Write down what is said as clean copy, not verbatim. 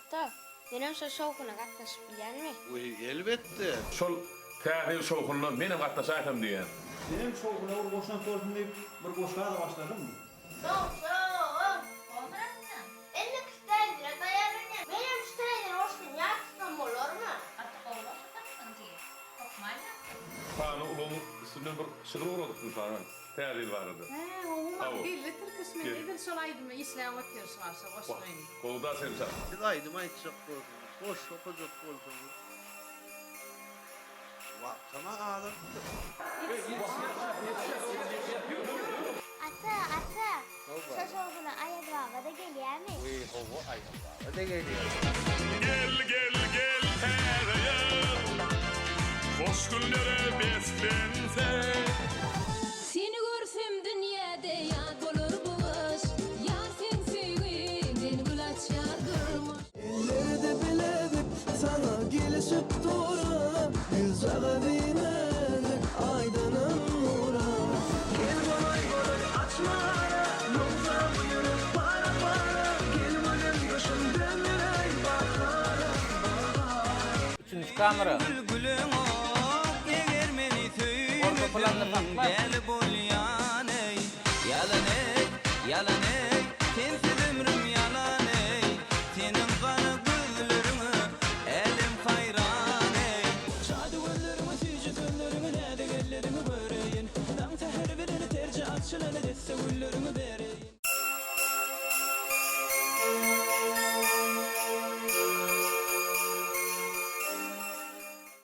Ata, benim şu şovkuna katlaşıp bilýänmi? Elbette. Şol täze şowkundan menem gatnaşaýsam diýen. Benim şovkuna bir boşan sorsun deyip bir boşluğa da başladım mı? Soğuk. Olmazsın. Elini kıstaydıra dayanırken. Benim kıstaydıra hoşsun yaksın olur mu? Artık olmaz atarsın diye. Korkmayla. Sana ulum üstünden bir şıgır uğradık sana. Täze barady. He, oğlum Avo. belli Türkismen Gel. edil şolaydım işleyen vakit varsa başlayın. Golda semsa. Siz aydıma içecek bolsunuz. Boş okacak bolsunuz. Sana ağlar. Ata, şu şovkuna ayadvağa da gelýärmi? Hadi geliyor. Gel täze. Hoş günlere beslense. Seni görsem dünyada yad olur bu aşk. Yar sen sevgimin kulaç yardırmış. Ellerde biledik sana gelişip duran Yüzüge binedik aydınım nura Gel kolay açmaya Yoksa bu yürü para Gel benim gözüm dönmürey bakara Üçüncü kamera. Gülgülüm o eğer beni Orta planda takma. Gel bol yaney Yalan ey Sensiz ömrüm yalan ey Senin kanı gözlerine elim hayran ey Şadi gönlerime süyücü gönlerime Nede gellerimi böreyin Ben teher birini tercih atçılanı desse güllerimi